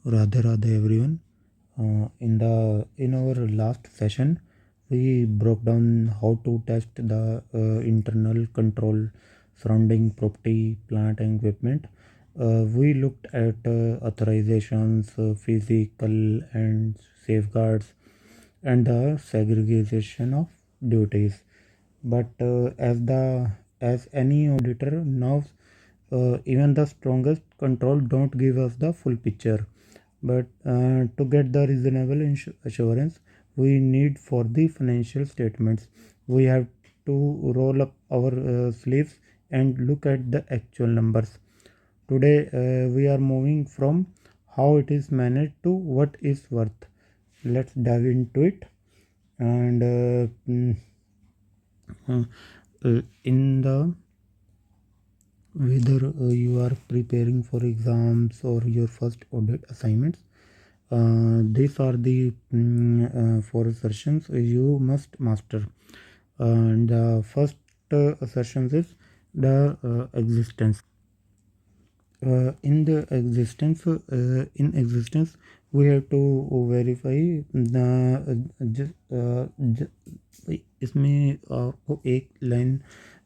Radhe Radhe everyone. In our last session, we broke down how to test the internal control surrounding property, plant, and equipment. We looked at authorizations, physical and safeguards, and the segregation of duties. But as any auditor knows, even the strongest control don't give us the full picture. But to get the reasonable assurance we need for the financial statements, we have to roll up our sleeves and look at the actual numbers. Today we are moving from how it is managed to what is worth. Let's dive into it. And uh, in the whether you are preparing for exams or your first audit assignments, these are the four assertions you must master. And the first assertion is the existence. In existence we have to verify the इसमें आपको एक line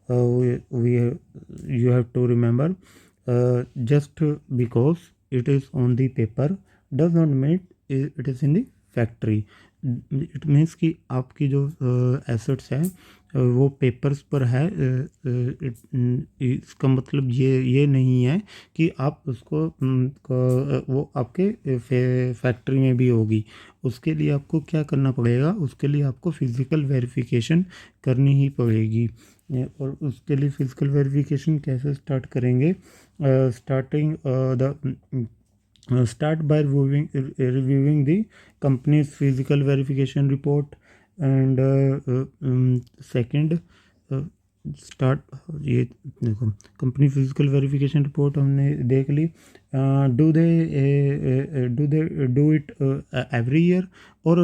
you have to remember, just because it is on the paper does not mean it is in the factory. It means कि आपकी जो assets हैं वो papers पर है, इसका मतलब ये नहीं है कि आप उसको वो आपके फैक्ट्री में भी होगी। उसके लिए आपको क्या करना पड़ेगा, उसके लिए आपको फिज़िकल वेरिफिकेशन करनी ही पड़ेगी। और उसके लिए फ़िज़िकल वेरिफिकेशन कैसे स्टार्ट करेंगे? Start by reviewing the company's physical verification report, and second start ये देखो कंपनी फिजिकल वेरिफिकेशन रिपोर्ट हमने देख ली। डू इट एवरी ईयर और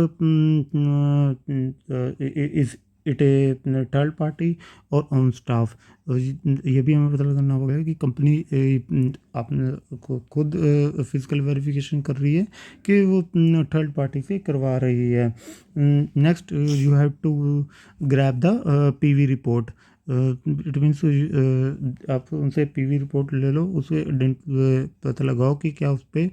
is it A third party और ऑन स्टाफ। ये भी हमें पता करना होगा कि कंपनी आपने खुद फिजिकल वेरिफिकेशन कर रही है कि वो थर्ड पार्टी से करवा रही है। Next you have to grab the PV report. It means आप उनसे पीवी रिपोर्ट ले लो, उसे पता लगाओ कि क्या उस पर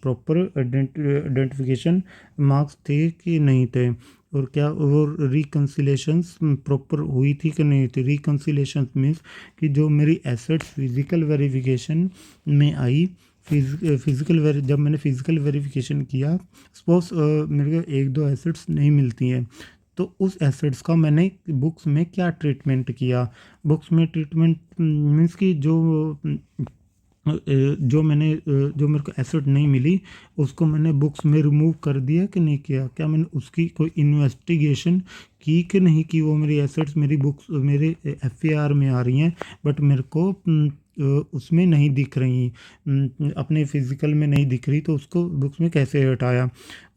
प्रॉपर आइडेंटिफिकेशन मार्क्स थे कि नहीं थे, और क्या वो रिकन्सिलेशंस प्रॉपर हुई थी कि नहीं थी। रिकन्सिलेशंस मीन्स कि जो मेरी एसेट्स फिज़िकल वेरिफिकेशन में आई, जब मैंने फ़िज़िकल वेरिफिकेशन किया, सपोज मेरे को एक दो एसेट्स नहीं मिलती हैं, तो उस एसेट्स का मैंने बुक्स में क्या ट्रीटमेंट किया। बुक्स में ट्रीटमेंट मीन्स कि जो मेरे को एसेट नहीं मिली उसको मैंने बुक्स में रिमूव कर दिया कि नहीं किया, क्या मैंने उसकी कोई इन्वेस्टिगेशन की कि नहीं की। वो मेरी एसेट्स मेरी बुक्स मेरे एफएआर में आ रही हैं बट मेरे को उसमें नहीं दिख रही, अपने फिज़िकल में नहीं दिख रही, तो उसको बुक्स में कैसे हटाया।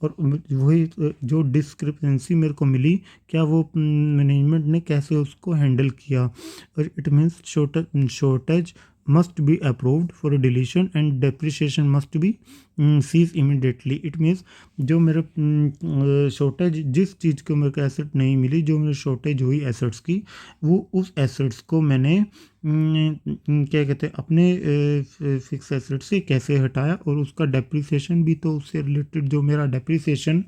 और वही जो डिस्क्रिपेंसी मेरे को मिली, क्या वो मैनेजमेंट ने कैसे उसको हैंडल किया। और it means shortage must be approved for deletion and depreciation must be cease immediately। It means जो मेरे शॉर्टेज जिस चीज़ को मेरे को एसेट नहीं मिली, जो मेरे शॉर्टेज हुई एसेट्स की, वो उस एसेट्स को मैंने क्या कहते हैं अपने फिक्स एसेट से कैसे हटाया, और उसका डेप्रिसिएशन भी, तो उससे रिलेटेड जो मेरा डेप्रिसिएशन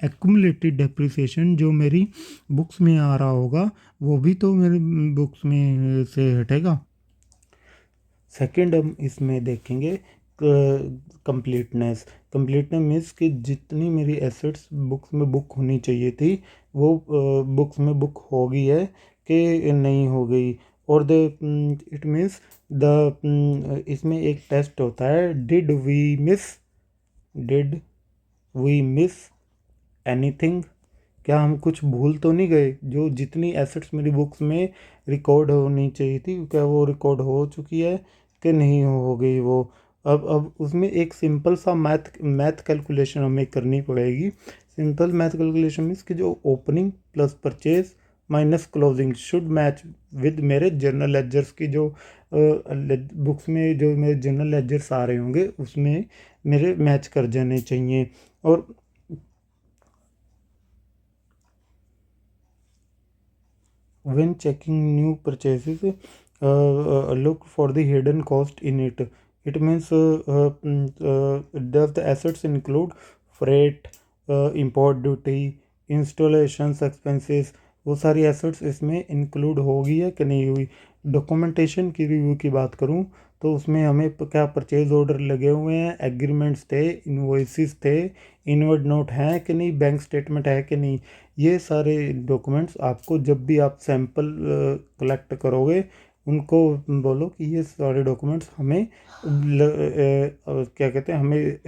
एक्यूमुलेटेड डेप्रिसिएशन जो मेरी बुक्स में आ रहा होगा वो भी तो मेरे बुक्स में से हटेगा। सेकंड हम इसमें देखेंगे कंप्लीटनेस। कंप्लीटनेस मीन्स कि जितनी मेरी एसेट्स बुक्स में बुक होनी चाहिए थी वो बुक्स में बुक हो गई है कि नहीं हो गई। और द इट मीन्स द इसमें एक टेस्ट होता है, डिड वी मिस एनीथिंग। क्या हम कुछ भूल तो नहीं गए? जो जितनी एसेट्स मेरी बुक्स में रिकॉर्ड होनी चाहिए थी क्या वो रिकॉर्ड हो चुकी है कि नहीं हो गई वो। अब उसमें एक सिंपल सा मैथ कैलकुलेशन हमें करनी पड़ेगी। सिंपल मैथ कैलकुलेशन मीन्स कि जो opening plus purchase minus closing should match with मेरे जर्नल लेजर्स की जो बुक्स में जो मेरे जनरल लेजर्स आ रहे होंगे उसमें मेरे मैच कर जाने चाहिए। और when checking new purchases, look for the hidden cost in it. It means does the assets include freight, import duty, installations expenses, वो सारी एसेट्स इसमें इंक्लूड होगी या कि नहीं हुई। डॉक्यूमेंटेशन की रिव्यू की बात करूँ तो उसमें हमें क्या परचेज ऑर्डर लगे हुए हैं, एग्रीमेंट्स थे, इनवॉइसेस थे, इनवर्ड नोट हैं कि नहीं, बैंक स्टेटमेंट है कि नहीं। ये सारे डॉक्यूमेंट्स आपको जब भी आप सैंपल कलेक्ट करोगे उनको बोलो कि ये सारे डॉक्यूमेंट्स हमें क्या कहते हैं, हमें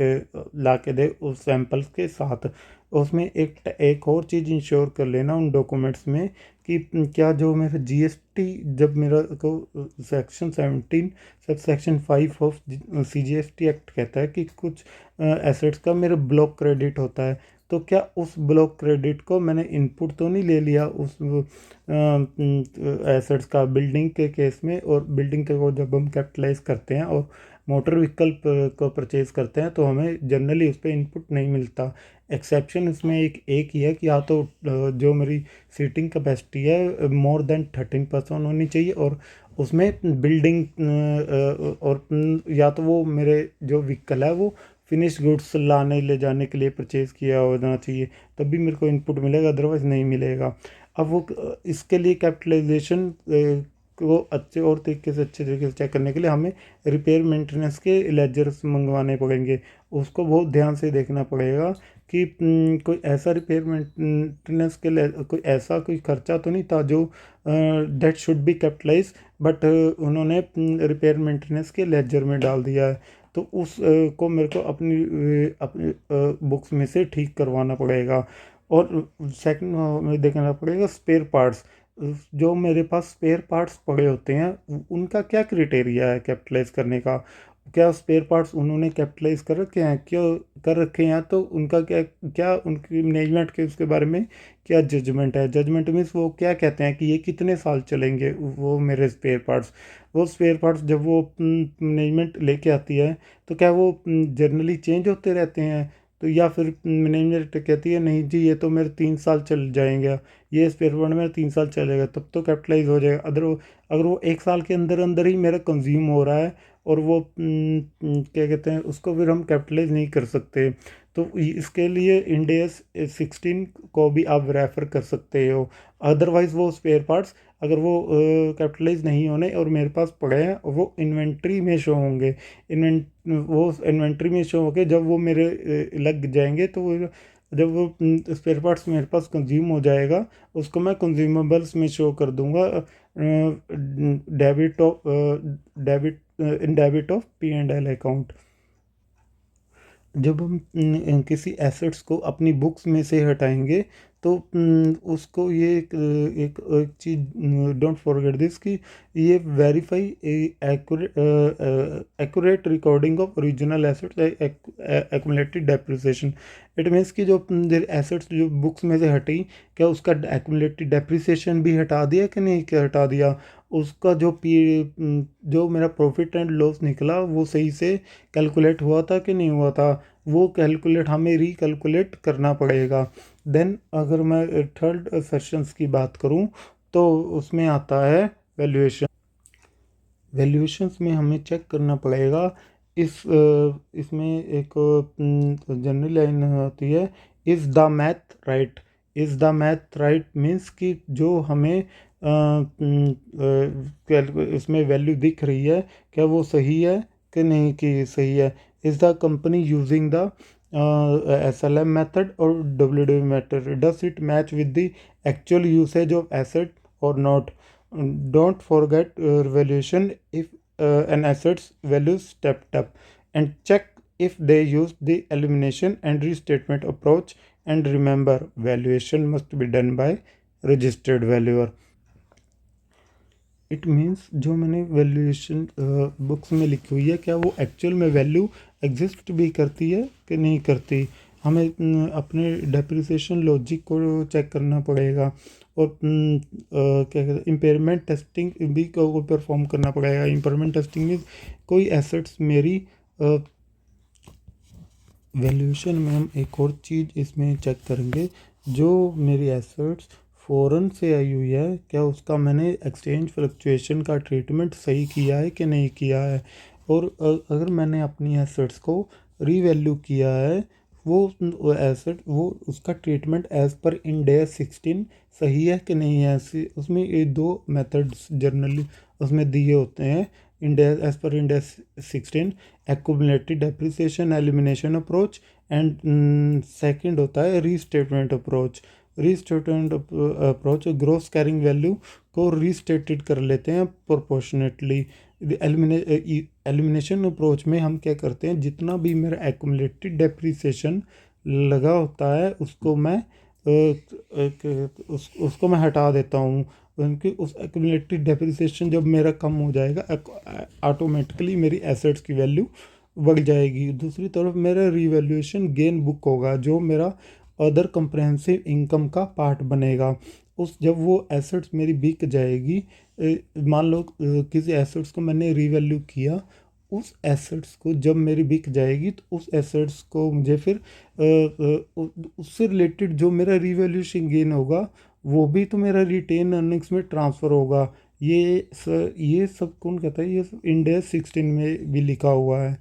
ला के दे उस सैंपल्स के साथ। उसमें एक और चीज़ इंश्योर कर लेना उन डॉक्यूमेंट्स में कि क्या जो मेरा जीएसटी, जब मेरा को section 17 sub section 5 of CGST act कहता है कि कुछ एसेट्स का मेरा ब्लॉक क्रेडिट होता है, तो क्या उस ब्लॉक क्रेडिट को मैंने इनपुट तो नहीं ले लिया उस एसेट्स का बिल्डिंग के केस में। और बिल्डिंग के को जब हम कैपिटलाइज करते हैं और मोटर व्हीकल को परचेज करते हैं तो हमें जनरली उस पर इनपुट नहीं मिलता। एक्सेप्शन इसमें एक ही है कि या तो जो मेरी सीटिंग कैपेसिटी है मोर देन 13% होनी चाहिए, और उसमें बिल्डिंग और या तो वो मेरे जो व्हीकल है वो फिनिश गुड्स लाने ले जाने के लिए परचेज़ किया होना चाहिए, तब भी मेरे को इनपुट मिलेगा, अदरवाइज़ नहीं मिलेगा। अब वो इसके लिए कैपिटलाइजेशन को अच्छे तरीके से चेक करने के लिए हमें रिपेयर मेंटेनेंस के लेजर्स मंगवाने पड़ेंगे। उसको बहुत ध्यान से देखना पड़ेगा कि कोई ऐसा रिपेयर मेंटेनेंस कोई ऐसा कोई खर्चा तो नहीं था जो that should be capitalise, but उन्होंने रिपेयर मेंटेनेंस के लेजर में डाल दिया है। तो उस को मेरे को अपनी बुक्स में से ठीक करवाना पड़ेगा। और सेकंड में देखना पड़ेगा स्पेयर पार्ट्स। जो मेरे पास स्पेयर पार्ट्स पड़े होते हैं उनका क्या क्राइटेरिया है कैपिटलाइज करने का। क्या स्पेयर पार्ट्स उन्होंने कैपिटलाइज कर रखे हैं, क्यों कर रखे हैं, तो उनका क्या क्या उनकी मैनेजमेंट के उसके बारे में क्या जजमेंट है। जजमेंट मीन्स वो क्या कहते हैं कि ये कितने साल चलेंगे वो मेरे स्पेयर पार्ट्स। वो स्पेयर पार्ट्स जब वो मैनेजमेंट लेके आती है तो क्या वो जनरली चेंज होते रहते हैं, तो या फिर मैनेजमेंट कहती है नहीं जी ये तो मेरे 3 साल चल जाएंगे, ये स्पेयर पार्ट मेरा 3 साल चलेगा, तब तो कैपिटलाइज हो जाएगा। अगर वो 1 साल के अंदर अंदर ही मेरा कंज्यूम हो रहा है और वो क्या कहते हैं उसको फिर हम कैपिटलाइज नहीं कर सकते। तो इसके लिए इंडेस 16 को भी आप रेफ़र कर सकते हो। अदरवाइज़ वो स्पेयर पार्ट्स अगर वो कैपिटलाइज नहीं होने और मेरे पास पड़े हैं वो इन्वेंट्री में शो होंगे, वो इन्वेंट्री में शो होके जब वो मेरे लग जाएंगे तो वो जब वो स्पेयर पार्ट्स मेरे पास कंज्यूम हो जाएगा उसको मैं कंज्यूमेबल्स में शो कर दूंगा, debit in debit of P&L account. जब हम किसी एसेट्स को अपनी बुक्स में से हटाएंगे तो उसको ये एक चीज़ डोंट फॉरगेट दिस कि ये verify accurate recording of original assets accumulated depreciation. It means कि जो एसेट्स जो बुक्स में से हटी क्या उसका एक्यूमुलेटेड डेप्रिसिएशन भी हटा दिया कि नहीं क्या हटा दिया, उसका जो मेरा प्रॉफिट एंड लॉस निकला वो सही से कैलकुलेट हुआ था कि नहीं हुआ था, वो कैलकुलेट हमें रिकैलकुलेट करना पड़ेगा। देन अगर मैं थर्ड सेशंस की बात करूं तो उसमें आता है वैल्यूएशन। वैल्यूएशंस में हमें चेक करना पड़ेगा इसमें एक जनरल लाइन होती है, is the math right. Is the math right means कि जो हमें इसमें वैल्यू दिख रही है क्या वो सही है कि नहीं कि सही है। Is the company using the SLM method और WW method, does it match with the actual usage of asset और not. Don't forget valuation if an asset's value stepped up, and check if they used the elimination and restatement approach. And remember, valuation must be done by registered valuer. It means जो मैंने valuation books में लिखी हुई है क्या वो actual में value exist भी करती है कि नहीं करती। हमें अपने डेप्रिसिएशन लॉजिक को चेक करना पड़ेगा। और क्या कहते हैं इम्पेयरमेंट टेस्टिंग भी को परफॉर्म करना पड़ेगा। इम्पेयरमेंट टेस्टिंग में कोई एसेट्स मेरी वैल्यूएशन में हम एक और चीज़ इसमें चेक करेंगे, जो मेरी एसेट्स फॉरेन से आई हुई है क्या उसका मैंने एक्सचेंज फ्लक्चुएशन का ट्रीटमेंट सही किया है कि नहीं किया है, और अगर मैंने अपनी एसेट्स को रीवैल्यू किया है वो एसेट वो उसका treatment as per Ind AS 16 सही है कि नहीं है। उसमें ये दो मेथड्स जनरली उसमें दिए होते हैं, as per Ind AS 16 accumulated depreciation elimination approach and second होता है restatement approach. Restatement approach gross carrying value को रीस्टेटेड कर लेते हैं प्रोपोर्शनेटली। एलिमिनेशन अप्रोच में हम क्या करते हैं, जितना भी मेरा एक्यूमुलेटेड डेप्रिसिएशन लगा होता है उसको मैं उसको मैं हटा देता हूँ, क्योंकि उस एक्यूमुलेटेड डेप्रिसिएशन जब मेरा कम हो जाएगा ऑटोमेटिकली मेरी एसेट्स की वैल्यू बढ़ जाएगी। दूसरी तरफ मेरा रिवैल्यूएशन गेन बुक होगा जो मेरा अदर कंप्रहेंसिव इनकम का पार्ट बनेगा। उस जब वो एसेट्स मेरी बिक जाएगी, मान लो किसी एसेट्स को मैंने रिवैल्यू किया, उस एसेट्स को जब मेरी बिक जाएगी तो उस एसेट्स को मुझे फिर उससे रिलेटेड जो मेरा रिवैल्यूएशन गेन होगा वो भी तो मेरा रिटेन अर्निंग्स में ट्रांसफ़र होगा। ये सब कौन कहता है, ये इंड AS 16 में भी लिखा हुआ है।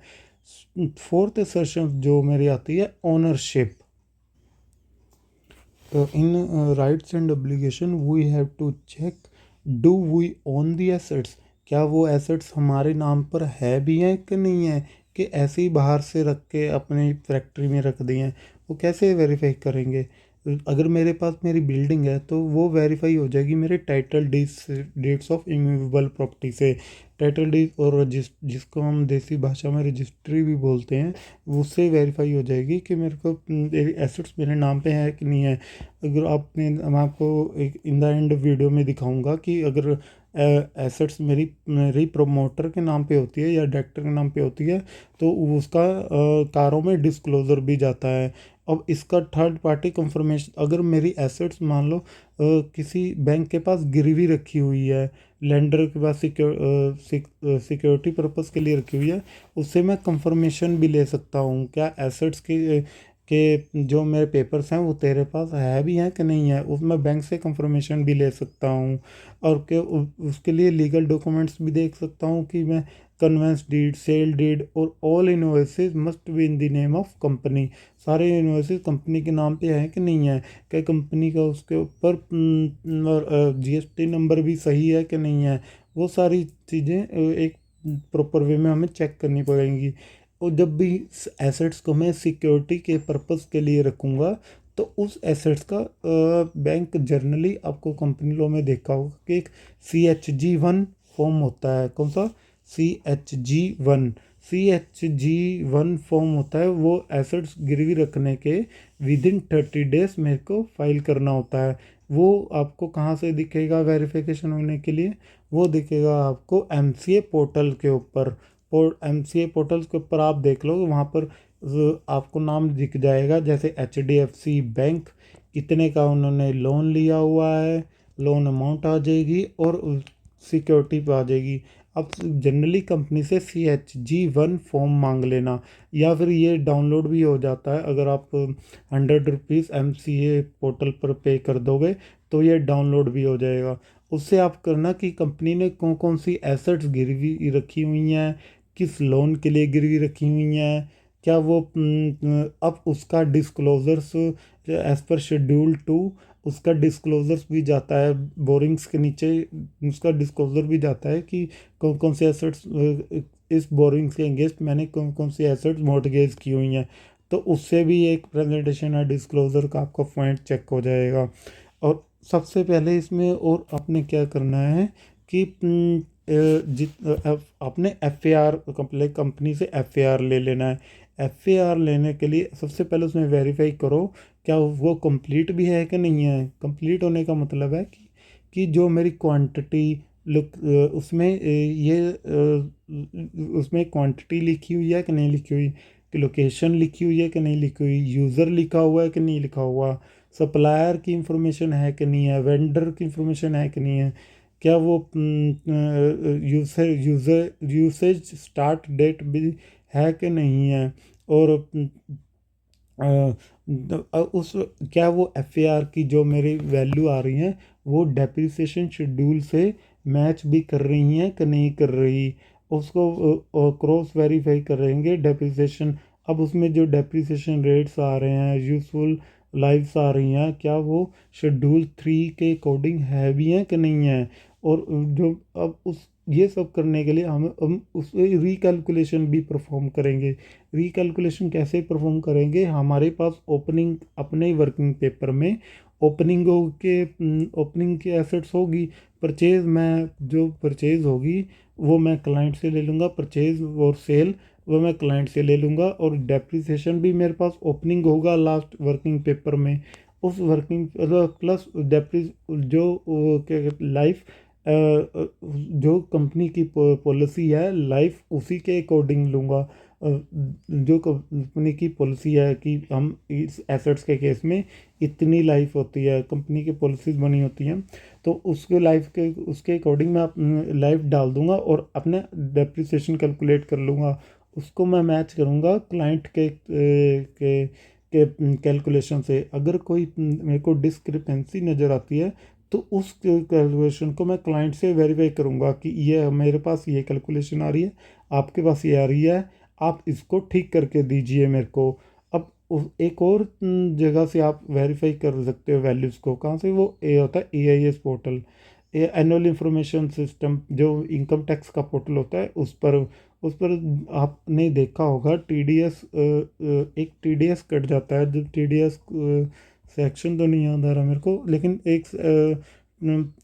फोर्थ असर्शन जो मेरी आती है ownership. In rights and obligation we have to check, do we own the assets, क्या वो एसेट्स हमारे नाम पर है भी हैं कि नहीं है, कि ऐसे ही बाहर से रख के अपनी फैक्ट्री में रख दिए हैं। वो कैसे वेरीफाई करेंगे। अगर मेरे पास मेरी बिल्डिंग है तो वो वेरीफाई हो जाएगी मेरे title deeds of immovable property से। टाइटल डीड और जिसको हम देसी भाषा में रजिस्ट्री भी बोलते हैं, उससे वेरीफाई हो जाएगी कि मेरे को एसेट्स मेरे नाम पे है कि नहीं है। अगर आपने मैं आपको एक इन द एंड वीडियो में दिखाऊंगा कि अगर एसेट्स मेरी प्रमोटर के नाम पे होती है या डायरेक्टर के नाम पे होती है तो उसका कारों में डिस्क्लोज़र भी जाता है। अब इसका थर्ड पार्टी कंफर्मेशन, अगर मेरी एसेट्स मान लो किसी बैंक के पास गिरवी रखी हुई है, लेंडर के पास सिक्योरिटी पर्पस के लिए रखी हुई है, उससे मैं कंफर्मेशन भी ले सकता हूँ क्या एसेट्स के जो मेरे पेपर्स हैं वो तेरे पास है भी हैं कि नहीं है, उसमें बैंक से कंफर्मेशन भी ले सकता हूँ। और उसके लिए लीगल डॉक्यूमेंट्स भी देख सकता हूँ कि मैं कन्वेंस डीड, सेल डीड और all invoices must be in the name of company, सारे इनवॉइसेस कंपनी के नाम पे हैं कि नहीं है, क्या कंपनी का उसके ऊपर GST नंबर भी सही है कि नहीं है। वो सारी चीज़ें एक प्रॉपर वे में हमें चेक करनी पड़ेंगी। और जब भी एसेट्स को मैं सिक्योरिटी के पर्पस के लिए रखूँगा तो उस एसेट्स का बैंक जर्नली आपको कंपनी लॉ में देखा होगा कि एक CHG1 फॉर्म होता है। कौन सा? CHG1। CHG1 फॉर्म होता है, वो एसेट्स गिरवी रखने के विद इन 30 डेज मेरे को फाइल करना होता है। वो आपको कहाँ से दिखेगा वेरिफिकेशन होने के लिए? वो दिखेगा आपको MCA पोर्टल के ऊपर। और MCA पोर्टल के ऊपर आप देख लो, वहाँ पर आपको नाम दिख जाएगा, जैसे HDFC बैंक कितने का उन्होंने लोन लिया हुआ है, लोन अमाउंट आ जाएगी और सिक्योरिटी पे आ जाएगी। अब जनरली कंपनी से CHG1 फॉर्म मांग लेना, या फिर ये डाउनलोड भी हो जाता है। अगर आप 100 रुपीज़ MCA पोर्टल पर पे कर दोगे तो ये डाउनलोड भी हो जाएगा। उससे आप करना कि कंपनी ने कौन कौन सी एसेट्स गिरवी रखी हुई हैं, किस लोन के लिए गिरवी रखी हुई हैं, क्या वो अब उसका डिस्क्लोजर्स एज पर शेड्यूल 2 उसका डिस्क्लोजर्स भी जाता है, बोरिंग्स के नीचे उसका डिस्क्लोजर भी जाता है कि कौन कौन से एसेट्स इस बोरिंग्स के अगेंस्ट मैंने कौन कौन सी एसेट्स मॉर्टगेज की हुई हैं। तो उससे भी एक प्रेजेंटेशन है डिस्क्लोजर का, आपका पॉइंट चेक हो जाएगा। और सबसे पहले इसमें और आपने क्या करना है कि आपने FAR कंपनी से FAR ले लेना है। FAR लेने के लिए सबसे पहले उसमें वेरीफाई करो क्या वो कंप्लीट भी है कि नहीं है। कंप्लीट होने का मतलब है कि जो मेरी क्वांटिटी लुक उसमें उसमें क्वांटिटी लिखी हुई है कि नहीं लिखी हुई, कि लोकेशन लिखी हुई है कि नहीं लिखी हुई, यूज़र लिखा हुआ है कि नहीं लिखा हुआ, सप्लायर की इंफॉर्मेशन है कि नहीं है, वेंडर की इंफॉर्मेशन है कि नहीं है, क्या वो यूसेज स्टार्ट डेट भी है कि नहीं है, और अ, उस क्या वो एफ की जो मेरी वैल्यू आ रही है वो डेप्रिसिएशन शेड्यूल से मैच भी कर रही हैं कि नहीं कर रही, उसको क्रॉस वेरीफाई करेंगे डेप्रिसिएशन। अब उसमें जो डेप्रिसिएशन रेट्स आ रहे हैं, यूजफुल लाइफ्स आ रही हैं, क्या वो शेड्यूल 3 के अकॉर्डिंग है भी हैं कि नहीं है। और जो अब उस ये सब करने के लिए हम उस रिकैलकुलेशन भी परफॉर्म करेंगे। रिकैलकुलेशन कैसे परफॉर्म करेंगे, हमारे पास ओपनिंग अपने वर्किंग पेपर में ओपनिंग के ओपनिंग की एसेट्स होगी, परचेज मैं जो परचेज होगी वो मैं क्लाइंट से ले लूँगा, परचेज और सेल वो मैं क्लाइंट से ले लूँगा, और डेप्रिसिएशन भी मेरे पास ओपनिंग होगा लास्ट वर्किंग पेपर में। उस वर्किंग प्लस डेप्रिस जो क्या लाइफ जो कंपनी की पॉलिसी है लाइफ उसी के अकॉर्डिंग लूँगा। जो कंपनी की पॉलिसी है कि हम इस एसेट्स के केस में इतनी लाइफ होती है, कंपनी की पॉलिसीज बनी होती हैं, तो उसके लाइफ के उसके अकॉर्डिंग मैं लाइफ डाल दूंगा और अपने डेप्रिसिएशन कैलकुलेट कर लूँगा। उसको मैं मैच करूँगा क्लाइंट के कैलकुलेशन से। अगर कोई मेरे को डिस्क्रिपेंसी नज़र आती है तो उस कैलकुलेशन को मैं क्लाइंट से वेरीफाई करूँगा कि ये मेरे पास ये कैलकुलेशन आ रही है, आपके पास ये आ रही है, आप इसको ठीक करके दीजिए मेरे को। अब एक और जगह से आप वेरीफाई कर सकते हो वैल्यूज़ को, कहाँ से, वो ए होता है AIS portal, annual information system, जो इनकम टैक्स का पोर्टल होता है उस पर आपने देखा होगा TDS, एक TDS कट जाता है, जो TDS सेक्शन तो नहीं याद आ रहा मेरे को, लेकिन एक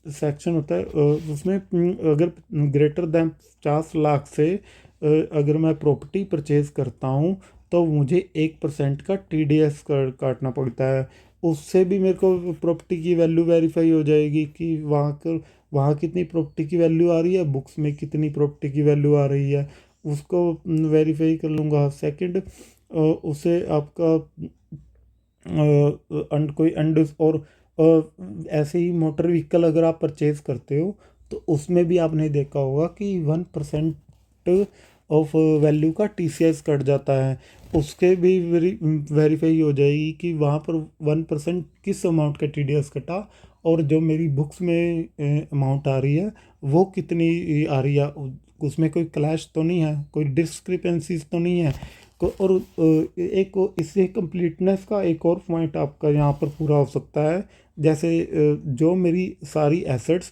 सेक्शन होता है उसमें अगर ग्रेटर दैन 50 लाख से अगर मैं प्रॉपर्टी परचेज करता हूँ तो मुझे 1% का TDS काटना पड़ता है। उससे भी मेरे को प्रॉपर्टी की वैल्यू वेरीफाई हो जाएगी कि वहाँ कितनी प्रॉपर्टी की वैल्यू आ रही है, बुक्स में कितनी प्रॉपर्टी की वैल्यू आ रही है, उसको वेरीफाई कर लूँगा। सेकंड, उसे आपका कोई अंड और ऐसे ही मोटर व्हीकल अगर आप परचेज करते हो तो उसमें भी आपने देखा होगा कि 1% ऑफ वैल्यू का TCS कट जाता है। उसके भी वेरीफाई हो जाएगी कि वहाँ पर 1% किस अमाउंट का TDS कटा, और जो मेरी बुक्स में अमाउंट आ रही है वो कितनी आ रही है, उसमें कोई क्लैश तो नहीं है, कोई डिस्क्रिपेंसीज तो नहीं है। और एक इससे कंप्लीटनेस का एक और पॉइंट आपका यहाँ पर पूरा हो सकता है। जैसे जो मेरी एसेट्स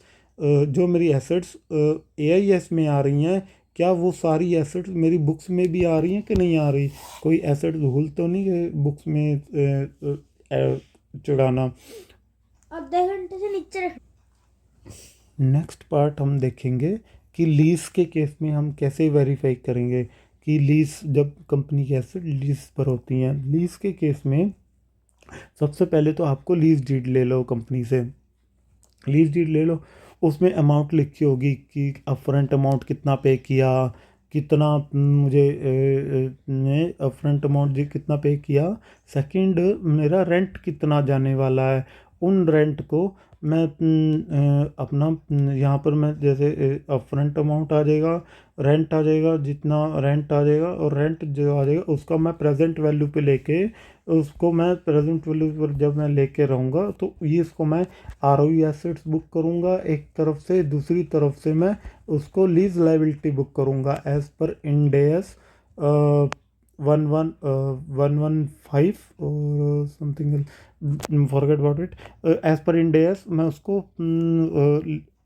AIS में आ रही हैं, क्या वो सारी एसेट्स मेरी बुक्स में भी आ रही हैं कि नहीं आ रही, कोई एसेट भूल तो नहीं है बुक्स में चढ़ाना। आधे घंटे से नीचे रख। नेक्स्ट पार्ट हम देखेंगे कि लीज के केस में हम कैसे वेरीफाई करेंगे कि लीज, जब कंपनी की एसेट लीज पर होती हैं, लीज के केस में सबसे पहले तो आपको लीज डीड ले लो कंपनी से। लीज डीड ले लो, उसमें अमाउंट लिखी होगी कि अपफ्रंट अमाउंट कितना पे किया, कितना मुझे ने अपफ्रंट अमाउंट जी कितना पे किया। सेकंड, मेरा रेंट कितना जाने वाला है, उन रेंट को मैं अपना यहाँ पर मैं जैसे अपफ्रंट अमाउंट आ जाएगा, रेंट आ जाएगा, जितना रेंट आ जाएगा और रेंट जो आ जाएगा उसका मैं प्रेजेंट वैल्यू पे लेके, उसको मैं प्रेजेंट वैल्यू पर जब मैं लेके रहूँगा तो ये इसको मैं ROE एसेट्स बुक करूँगा एक तरफ से, दूसरी तरफ से मैं उसको लीज लाइबिलिटी बुक करूँगा एज पर इंड AS 1115 और something, forget about it. As per Ind AS मैं उसको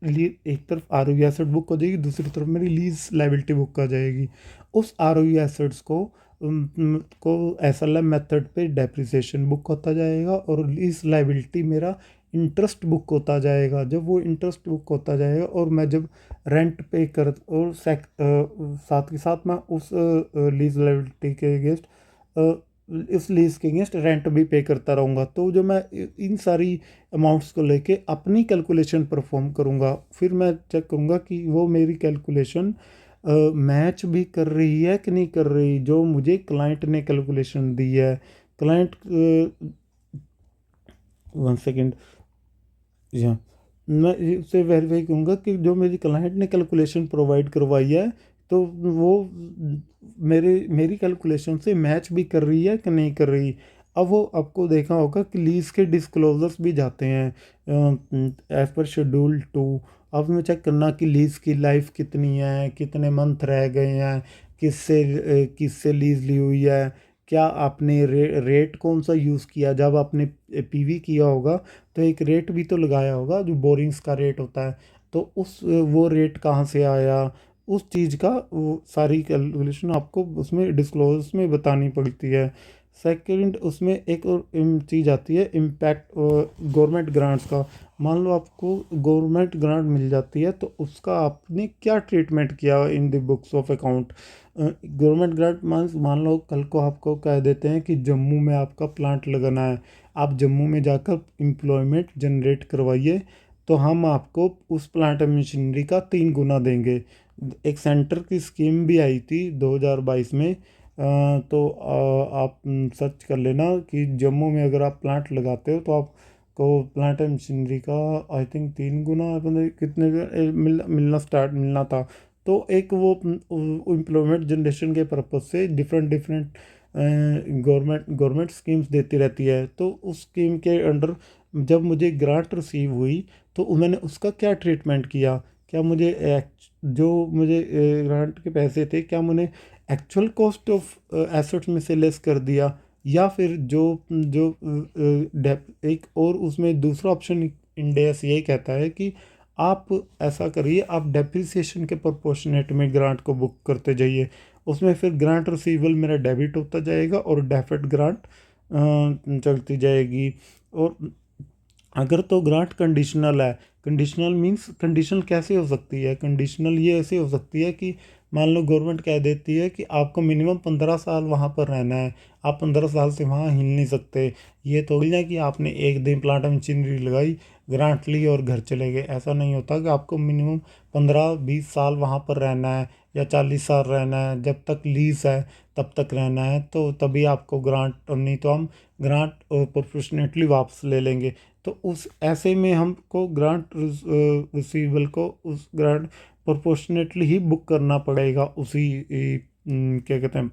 एक तरफ ROE एसेट बुक हो जाएगी, दूसरी तरफ मेरी लीज लाइबिलिटी बुक आ जाएगी। उस ROE एसेट्स को SLM मेथड पे डेप्रिसिएशन बुक होता जाएगा और लीज लाइबिलिटी मेरा इंटरेस्ट बुक होता जाएगा। जब वो इंटरेस्ट बुक होता जाएगा और मैं जब रेंट पे कर और साथ के साथ मैं उस लीज लाइबिलिटी के अगेंस्ट इस लीज के अगेंस्ट रेंट भी पे करता रहूँगा। तो जो मैं इन सारी अमाउंट्स को लेके अपनी कैलकुलेशन परफॉर्म करूँगा, फिर मैं चेक करूँगा कि वो मेरी कैलकुलेशन मैच भी कर रही है कि नहीं कर रही, जो मुझे क्लाइंट ने कैलकुलेशन दी है। Client one second. या मैं इससे वेरीफाई करूँगा कि जो मेरी क्लाइंट ने कैलकुलेशन प्रोवाइड करवाई है तो वो मेरी कैलकुलेशन से मैच भी कर रही है कि नहीं कर रही। अब वो आपको देखा होगा कि लीज के डिस्क्लोजर्स भी जाते हैं एज पर शेड्यूल 2। अब में चेक करना कि लीज की लाइफ कितनी है, कितने मंथ रह गए हैं, किससे लीज ली हुई है, क्या आपने रेट कौन सा यूज़ किया। जब आपने पीवी किया होगा तो एक रेट भी तो लगाया होगा जो बोरिंग्स का रेट होता है, तो वो रेट कहाँ से आया, उस चीज़ का वो सारी कैलकुलेशन आपको उसमें डिस्क्लोज में बतानी पड़ती है। सेकंड उसमें एक और चीज़ आती है इम्पैक्ट गवर्नमेंट ग्रांट्स का। मान लो आपको गवर्नमेंट ग्रांट मिल जाती है तो उसका आपने क्या ट्रीटमेंट किया in the books of account. Government grant मान लो कल को आपको कह देते हैं कि जम्मू में आपका प्लांट लगाना है, आप जम्मू में जाकर एम्प्लॉयमेंट जनरेट करवाइए, तो हम आपको उस प्लांट मशीनरी का 3 गुना देंगे। एक सेंटर की स्कीम भी आई थी 2022 में। तो आप सर्च कर लेना कि जम्मू में अगर आप प्लांट लगाते हो तो आपको प्लांट एंड मशीनरी का आई थिंक 3 गुना मतलब कितने मिलना था। तो एक वो एम्प्लॉयमेंट जनरेशन के पर्पज से डिफरेंट डिफरेंट गवर्नमेंट स्कीम्स देती रहती है। तो उस स्कीम के अंडर जब मुझे ग्रांट रिसीव हुई तो मैंने उसका क्या ट्रीटमेंट किया, क्या मुझे जो मुझे ग्रांट के पैसे थे क्या मैंने एक्चुअल कॉस्ट ऑफ एसेट्स में से लेस कर दिया, या फिर जो जो एक और उसमें दूसरा ऑप्शन इंड एस ये कहता है कि आप ऐसा करिए, आप डेप्रिसिएशन के प्रोपोर्शनेट में ग्रांट को बुक करते जाइए। उसमें फिर ग्रांट रिसीवल मेरा डेबिट होता जाएगा और डेबिट ग्रांट चलती जाएगी। और अगर तो ग्रांट कंडीशनल है, कंडीशनल मींस कंडीशनल कैसे हो सकती है, कंडीशनल ये ऐसे हो सकती है कि मान लो गवर्नमेंट कह देती है कि आपको मिनिमम 15 साल वहाँ पर रहना है, आप 15 साल से वहाँ हिल नहीं सकते। ये थोड़ी ना कि आपने एक दिन प्लांट मशीनरी लगाई, ग्रांट ली और घर चले गए। ऐसा नहीं होता कि आपको मिनिमम 15-20 साल वहाँ पर रहना है या 40 साल रहना है, जब तक लीज है तब तक रहना है, तो तभी आपको ग्रांट, नहीं तो हम ग्रांट प्रोपोर्शनेटली वापस ले लेंगे। तो उस ऐसे में हमको ग्रांट रिसीवेबल को उस ग्रांट प्रोपोर्शनेटली ही बुक करना पड़ेगा उसी क्या कहते हैं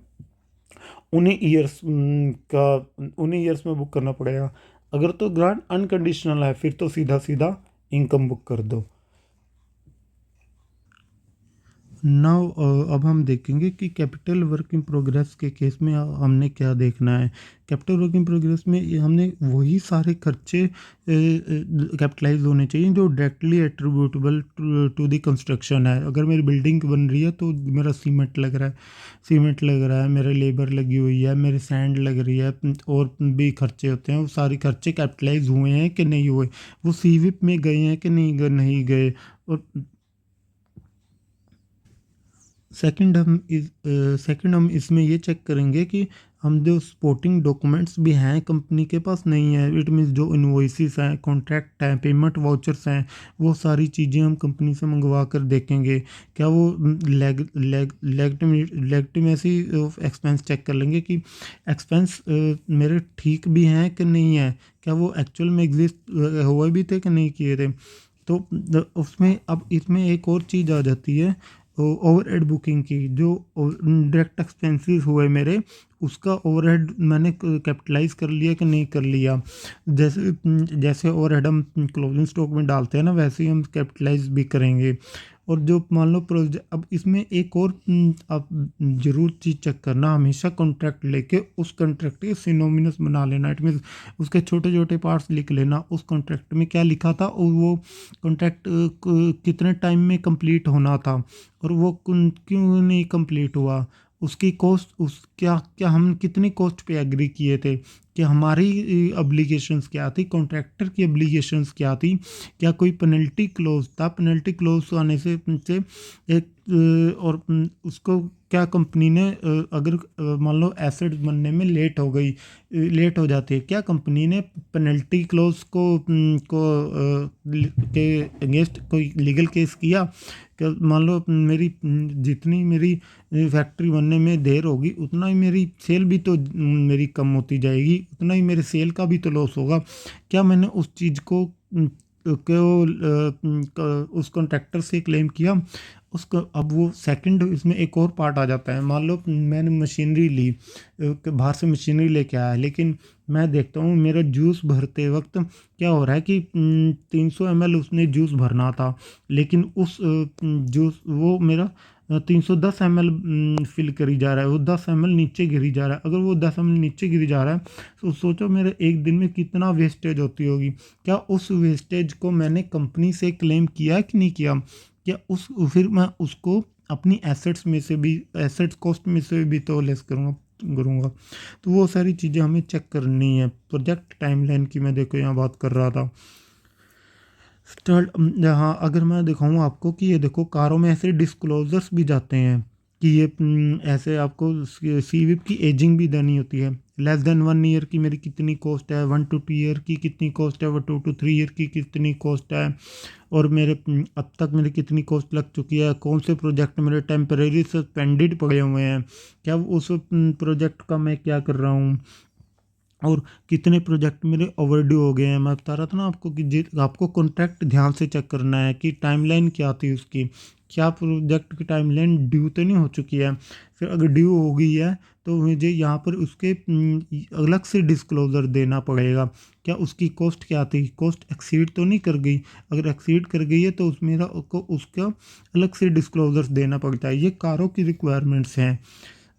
उन्हीं ईयर्स का उन्हीं ईयर्स में बुक करना पड़ेगा। अगर तो ग्रांट अनकंडीशनल है फिर तो सीधा सीधा इनकम बुक कर दो। नाउ अब हम देखेंगे कि कैपिटल वर्क इन प्रोग्रेस के केस में हमने क्या देखना है। कैपिटल वर्क इन प्रोग्रेस में हमने वही सारे खर्चे कैपिटलाइज होने चाहिए जो directly attributable to the construction है। अगर मेरी बिल्डिंग बन रही है तो मेरा सीमेंट लग रहा है, मेरे लेबर लगी हुई है, मेरी सैंड लग रही है, और भी खर्चे होते हैं, वो सारे खर्चे कैपिटलाइज हुए हैं कि नहीं हुए, वो सीविप में गए हैं कि नहीं गए। और सेकंड हम इसमें ये चेक करेंगे कि हम जो सपोर्टिंग डॉक्यूमेंट्स भी हैं कंपनी के पास नहीं है। इट मीन्स जो इन्वॉइसेस हैं, कॉन्ट्रैक्ट हैं, पेमेंट वाउचर्स हैं, वो सारी चीज़ें हम कंपनी से मंगवा कर देखेंगे। क्या वो लेगिटिमेसी ऑफ एक्सपेंस चेक कर लेंगे कि एक्सपेंस मेरे ठीक भी हैं कि नहीं है, क्या वो एक्चुअल में एग्जिस्ट हुए भी थे कि नहीं किए थे। तो उसमें अब इसमें एक और चीज़ आ जाती है ओवरहेड बुकिंग की। जो डायरेक्ट एक्सपेंसेस हुए मेरे, उसका ओवरहेड मैंने कैपिटलाइज कर लिया कि नहीं कर लिया। जैसे जैसे ओवरहेड हम क्लोजिंग स्टॉक में डालते हैं ना, वैसे ही हम कैपिटलाइज भी करेंगे। और जो मान लो प्रोजेक्ट, अब इसमें एक और आप जरूर चीज़ चेक करना, हमेशा कॉन्ट्रैक्ट लेके उस कॉन्ट्रैक्ट के सिनोमिनस बना लेना। इट मीन्स उसके छोटे छोटे पार्ट्स लिख लेना, उस कॉन्ट्रैक्ट में क्या लिखा था और वो कॉन्ट्रैक्ट कितने टाइम में कंप्लीट होना था और वो क्यों नहीं कंप्लीट हुआ, उसकी कॉस्ट, उस क्या क्या हम कितनी कॉस्ट पे एग्री किए थे, कि हमारी ऑब्लिगेशंस क्या थी, कॉन्ट्रैक्टर की ऑब्लिगेशंस क्या थी, क्या कोई पेनल्टी क्लोज था, पेनल्टी क्लोज आने से एक और उसको क्या कंपनी ने अगर मान लो एसेट बनने में लेट हो जाती है, क्या कंपनी ने पेनल्टी क्लोज को के अगेंस्ट कोई लीगल केस किया क्या मान लो मेरी जितनी मेरी फैक्ट्री बनने में देर होगी उतना ही मेरी सेल भी तो मेरी कम होती जाएगी, उतना ही मेरे सेल का भी तो लॉस होगा। क्या मैंने उस चीज़ को उस कॉन्ट्रैक्टर से क्लेम किया उसका। अब वो सेकंड इसमें एक और पार्ट आ जाता है। मान लो मैंने मशीनरी ली, बाहर से मशीनरी लेके आया, लेकिन मैं देखता हूँ मेरा जूस भरते वक्त क्या हो रहा है कि 300 ml उसने जूस भरना था, लेकिन उस जूस वो मेरा 310 ml फिल करी जा रहा है, वो 10 ml नीचे गिरी जा रहा है। अगर वो 10 ml नीचे गिरी जा रहा है तो सोचो मेरे एक दिन में कितना वेस्टेज होती होगी। क्या उस वेस्टेज को मैंने कंपनी से क्लेम किया कि नहीं किया? क्या उस फिर मैं उसको अपनी एसेट्स में से भी, एसेट्स कॉस्ट में से भी तो लेस करूँगा। तो वो सारी चीज़ें हमें चेक करनी है। प्रोजेक्ट टाइमलाइन की मैं देखो यहाँ बात कर रहा था। स्टार्ट, हाँ, अगर मैं दिखाऊँ आपको कि ये देखो कारों में ऐसे डिस्क्लोजर्स भी जाते हैं कि ये ऐसे आपको सीविप की एजिंग भी देनी होती है। लेस देन 1 ईयर की मेरी कितनी कॉस्ट है, 1 to 2 ईयर की कितनी कॉस्ट है, 2 to 3 ईयर की कितनी कॉस्ट है, और मेरे अब तक मेरी कितनी कॉस्ट लग चुकी है, कौन से प्रोजेक्ट मेरे टेम्परेरी सस्पेंडेड पड़े हुए हैं, क्या उस प्रोजेक्ट का मैं क्या कर रहा हूँ, और कितने प्रोजेक्ट मेरे ओवरड्यू हो गए हैं। मैं बता रहा था ना आपको कि आपको कॉन्ट्रैक्ट ध्यान से चेक करना है कि टाइमलाइन क्या थी उसकी, क्या प्रोजेक्ट की टाइमलाइन ड्यू तो नहीं हो चुकी है। फिर अगर ड्यू हो गई है तो मुझे यहाँ पर उसके अलग से डिस्क्लोज़र देना पड़ेगा। क्या उसकी कॉस्ट क्या थी, कॉस्ट एक्सीड तो नहीं कर गई? अगर एक्सीड कर गई है तो उसका अलग से डिस्क्लोज़र्स देना पड़ता है। ये कारों की रिक्वायरमेंट्स हैं।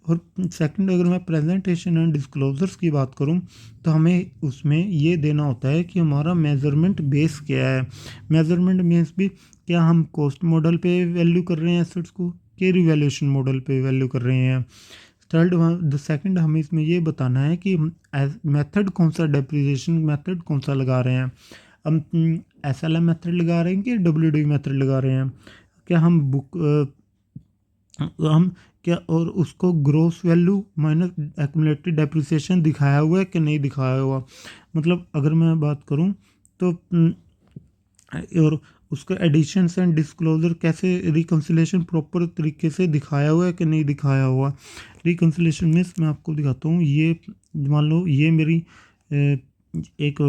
और सेकंड, अगर मैं प्रेजेंटेशन एंड डिस्क्लोजर्स की बात करूं तो हमें उसमें ये देना होता है कि हमारा मेजरमेंट बेस क्या है। मेजरमेंट बेस भी क्या हम कॉस्ट मॉडल पे वैल्यू कर रहे हैं एसेट्स को, के रिवैल्यूएशन मॉडल पे वैल्यू कर रहे हैं। थर्ड, द सेकंड, हमें इसमें ये बताना है कि मेथड कौन सा, डेप्रिसिएशन मेथड कौन सा लगा रहे हैं। हम SLM मेथड लगा रहे हैं कि WDV मेथड लगा रहे हैं। क्या हम हम क्या और उसको gross value minus accumulated depreciation दिखाया हुआ है कि नहीं दिखाया हुआ। मतलब अगर मैं बात करूं तो और उसका एडिशंस एंड डिस्क्लोजर कैसे, रिकन्सिलेशन प्रॉपर तरीके से दिखाया हुआ है कि नहीं दिखाया हुआ। रिकन्सिलेशन में मैं आपको दिखाता हूँ। ये मान लो ये मेरी एक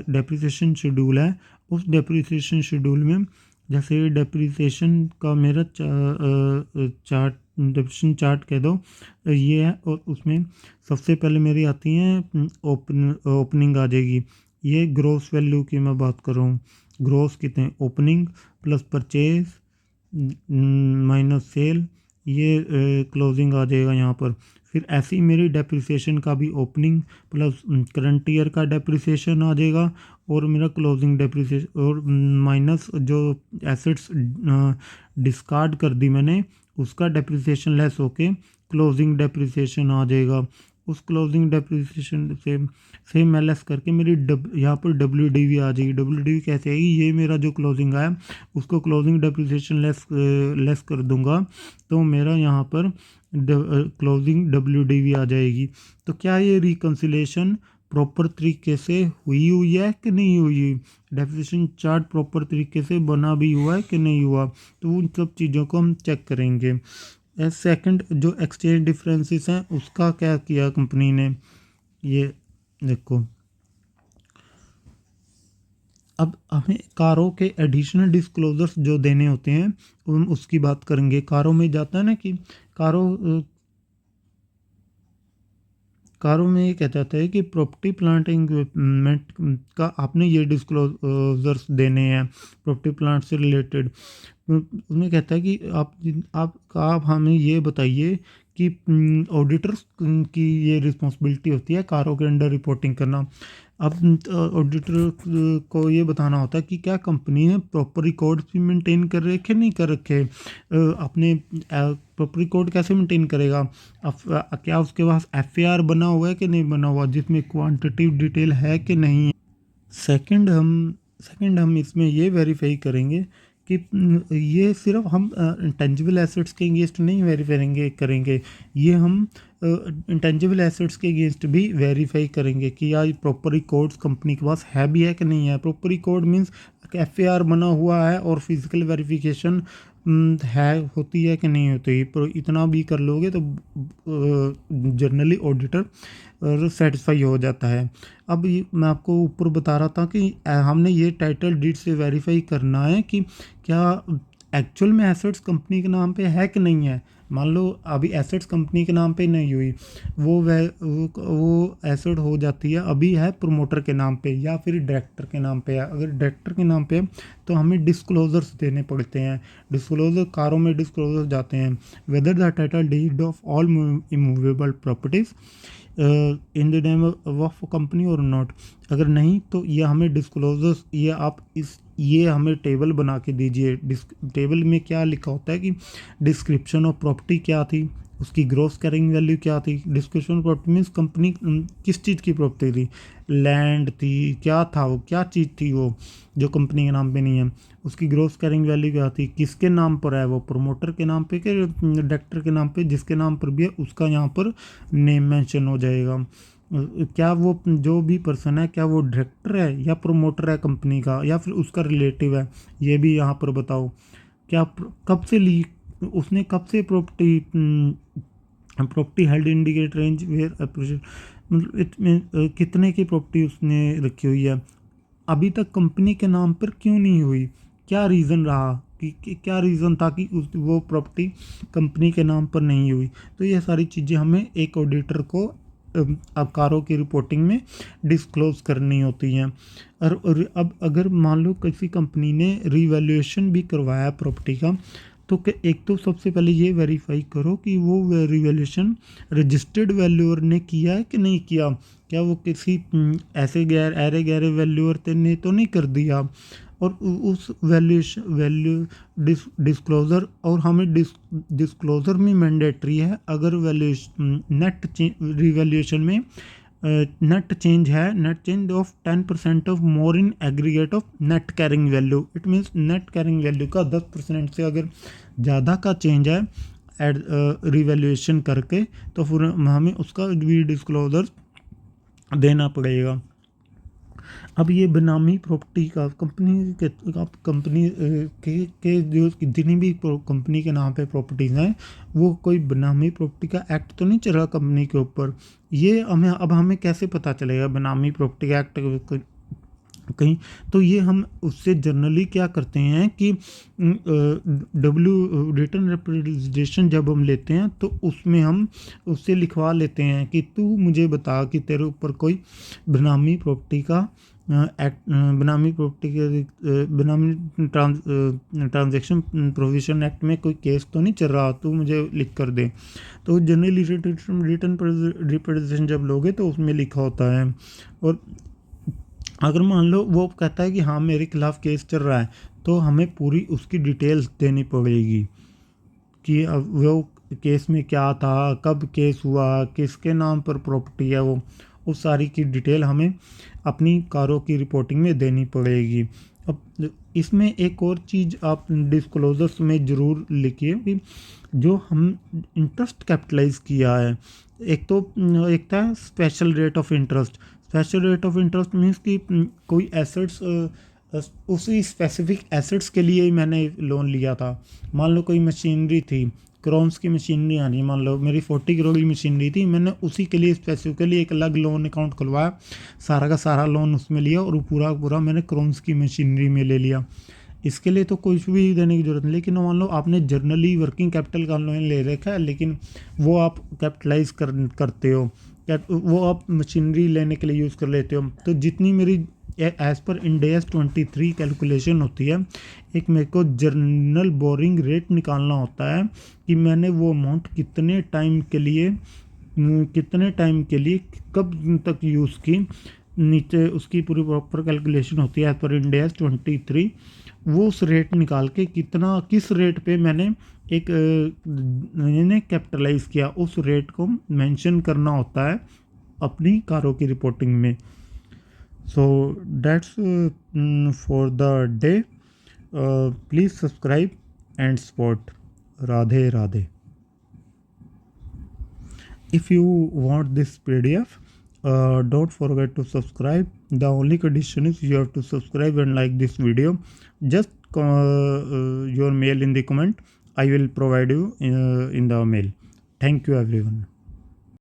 डेप्रिसिएशन शेड्यूल है। उस डेप्रिसिएशन शेड्यूल में जैसे डेप्रिसिएशन का मेरा चार्ट, डेप्रिसिएशन चार्ट कह दो ये है, और उसमें सबसे पहले मेरी आती हैं ओपनिंग आ जाएगी। ये ग्रोस वैल्यू की मैं बात कर रहा हूँ। ग्रोस कितने, opening plus purchase minus cell, ये क्लोजिंग आ जाएगा यहाँ पर। फिर ऐसी मेरी डेप्रिसिएशन का भी ओपनिंग प्लस करंट ईयर का डेप्रिसिएशन आ जाएगा, और मेरा क्लोजिंग डेप्रिसिएशन और माइनस जो एसेट्स डिस्कार्ड कर दी मैंने उसका डेप्रिसिएशन लेस होके क्लोजिंग डेप्रिसिएशन आ जाएगा। उस क्लोजिंग डेप्रिसिएशन से सेम एलएस करके मेरी यहाँ पर WDV आ जाएगी। WDV कैसे आएगी, ये मेरा जो क्लोजिंग आया उसको क्लोजिंग डेप्रिसिएशन लेस कर दूंगा तो मेरा यहाँ पर क्लोजिंग WDV आ जाएगी। तो क्या ये रिकन्सिलेशन प्रॉपर तरीके से हुई है कि नहीं हुई, डेफिनेशन चार्ट प्रॉपर तरीके से बना भी हुआ है कि नहीं हुआ, तो उन सब चीज़ों को हम चेक करेंगे। सेकंड, जो एक्सचेंज डिफरेंसेस हैं उसका क्या किया कंपनी ने, ये देखो। अब हमें कारों के एडिशनल डिस्क्लोजर्स जो देने होते हैं हम उसकी बात करेंगे। कारों में जाता है ना कि कारों में ये कह जाता है कि प्रॉपर्टी प्लांट इक्विपमेंट का आपने ये डिस्क्लोजर्स देने हैं प्रॉपर्टी प्लांट से रिलेटेड। उसमें कहता है कि आप हमें ये बताइए कि ऑडिटर्स की ये रिस्पॉन्सिबिलिटी होती है कारों के अंडर रिपोर्टिंग करना। अब ऑडिटर को ये बताना होता है कि क्या कंपनी ने प्रॉपर रिकॉर्ड्स भी मेंटेन कर रखे नहीं कर रखे। अपने प्रॉपर रिकॉर्ड कैसे मेंटेन करेगा, क्या उसके पास FAR बना हुआ है कि नहीं बना हुआ जिसमें क्वांटिटिव डिटेल है कि नहीं। सेकंड हम इसमें ये वेरीफाई करेंगे कि ये सिर्फ हम इंटेंजिबल एसेट्स के अगेंस्ट नहीं वेरीफाई करेंगे, ये हम इंटेंजिबल एसेट्स के अगेंस्ट भी वेरीफाई करेंगे कि यार प्रॉपर रिकॉर्ड्स कंपनी के पास है भी है कि नहीं है। प्रॉपर रिकॉर्ड मींस FAR बना हुआ है और फिजिकल वेरिफिकेशन है होती है कि नहीं होती, पर इतना भी कर लोगे तो जनरली ऑडिटर सेटिस्फाई हो जाता है। अब ये मैं आपको ऊपर बता रहा था कि हमने ये टाइटल डीड से वेरीफाई करना है कि क्या एक्चुअल में एसेट्स कंपनी के नाम पे है कि नहीं है। मान लो अभी एसेट्स कंपनी के नाम पे नहीं हुई, वो एसेट हो जाती है अभी है प्रमोटर के नाम पे या फिर डायरेक्टर के नाम पे है। अगर डायरेक्टर के नाम पे है तो हमें डिस्क्लोजर्स देने पड़ते हैं। डिस्क्लोजर कारों में डिस्क्लोजर जाते हैं, whether the title deed of all immovable properties in the name of company और नॉट। अगर नहीं तो ये हमें डिस्क्लोजर्स, ये हमें टेबल बना के दीजिए। टेबल में क्या लिखा होता है कि डिस्क्रिप्शन ऑफ प्रॉपर्टी क्या थी, उसकी ग्रॉस कैरिंग वैल्यू क्या थी। डिस्क्रिप्शन प्रॉपर्टी मीन्स कंपनी किस चीज़ की प्रॉपर्टी थी, लैंड थी, क्या था वो, क्या चीज़ थी वो जो कंपनी के नाम पे नहीं है। उसकी ग्रॉस कैरिंग वैल्यू क्या थी, किसके नाम पर है वो, प्रमोटर के नाम पे कि डायरेक्टर के नाम पे। जिसके नाम पर भी है उसका यहाँ पर नेम मेंशन हो जाएगा। क्या वो जो भी पर्सन है क्या वो डायरेक्टर है या प्रमोटर है कंपनी का या फिर उसका रिलेटिव है, ये भी यहाँ पर बताओ। क्या कब से ली उसने, कब से property held indicate range where approach, मतलब इसमें कितने की प्रॉपर्टी उसने रखी हुई है, अभी तक कंपनी के नाम पर क्यों नहीं हुई, क्या रीज़न रहा कि क्या रीज़न था कि वो प्रॉपर्टी कंपनी के नाम पर नहीं हुई। तो ये सारी चीज़ें हमें एक ऑडिटर को कारों की रिपोर्टिंग में डिस्क्लोज करनी होती हैं। और अब अगर मान लो किसी कंपनी ने रीवैल्यूएशन भी करवाया प्रॉपर्टी का, तो एक तो सबसे पहले ये वेरीफाई करो कि वो रिवैल्यूएशन रजिस्टर्ड वैल्यूअर ने किया है कि नहीं किया। क्या वो किसी ऐसे गहरे वैल्यूअर ने तो नहीं कर दिया। और उस डिस्क्लोज़र, और हमें डिस्क्लोज़र में मैंडेटरी है अगर नेट रिवैल्यूएशन में नेट चेंज है, net change of 10% of more in aggregate of net carrying value. It means net carrying value का 10% से अगर ज़्यादा का चेंज है रिवैल्यूएशन करके, तो फिर हमें उसका भी डिस्क्लोजर देना पड़ेगा। अब ये बेनामी प्रॉपर्टी का कंपनी के जो जितनी भी कंपनी के नाम पे प्रॉपर्टीज़ हैं, वो कोई बेनामी प्रॉपर्टी का एक्ट तो नहीं चल रहा कंपनी के ऊपर। ये हमें कैसे पता चलेगा बेनामी प्रॉपर्टी एक्ट कहीं। तो ये हम उससे जनरली क्या करते हैं कि रिटर्न रिप्रेजेंटेशन जब हम लेते हैं तो उसमें हम उससे लिखवा लेते हैं कि तू मुझे बता कि तेरे ऊपर कोई बेनामी प्रॉपर्टी का एक्ट, बेनामी प्रॉपर्टी के बेनामी ट्रांजैक्शन प्रोविजन एक्ट में कोई केस तो नहीं चल रहा, तू मुझे लिख कर दे। तो जनरली रिटर्न रिप्रेजेंटेशन जब लोगे तो उसमें लिखा होता है। और अगर मान लो वो कहता है कि हाँ मेरे खिलाफ़ केस चल रहा है, तो हमें पूरी उसकी डिटेल्स देनी पड़ेगी कि अब वो केस में क्या था, कब केस हुआ, किसके नाम पर प्रॉपर्टी है वो, उस सारी की डिटेल हमें अपनी कारों की रिपोर्टिंग में देनी पड़ेगी। अब इसमें एक और चीज़ आप डिस्क्लोजर्स में ज़रूर लिखिए कि जो हम इंटरेस्ट कैपिटलाइज किया है, एक था special rate of interest. Special rate of interest means कि कोई एसेट्स उसी स्पेसिफिक एसेट्स के लिए ही मैंने लोन लिया था। मान लो कोई मशीनरी थी, क्रोम्स की मशीनरी आनी, मान लो मेरी 40 करोड़ की मशीनरी थी, मैंने उसी के लिए स्पेसिफिकली एक अलग लोन अकाउंट खुलवाया, सारा का सारा लोन उसमें लिया और पूरा मैंने क्रोम्स की मशीनरी में ले लिया। इसके लिए तो कुछ भी देने की ज़रूरत नहीं। लेकिन मान लो आपने जर्नली वर्किंग कैपिटल का लोन ले रखा है, लेकिन वो आप कैपिटलाइज करते हो, वो आप मशीनरी लेने के लिए यूज़ कर लेते हो। तो जितनी मेरी as per Ind AS 23 calculation होती है, एक मेरे को जर्नल बोरिंग रेट निकालना होता है कि मैंने वो अमाउंट कितने टाइम के लिए कब तक यूज़ की। नीचे उसकी पूरी प्रॉपर कैलकुलेशन होती है एज़ पर इंड AS 23। वो उस रेट निकाल के किस रेट पे मैंने कैपिटलाइज किया, उस रेट को मेंशन करना होता है अपनी कारों की रिपोर्टिंग में। So that's for the day. Please subscribe and support. Radhe Radhe. If you want this PDF, don't forget to subscribe. The only condition is you have to subscribe and like this video. Just your mail in the comment. I will provide you in the mail. Thank you everyone.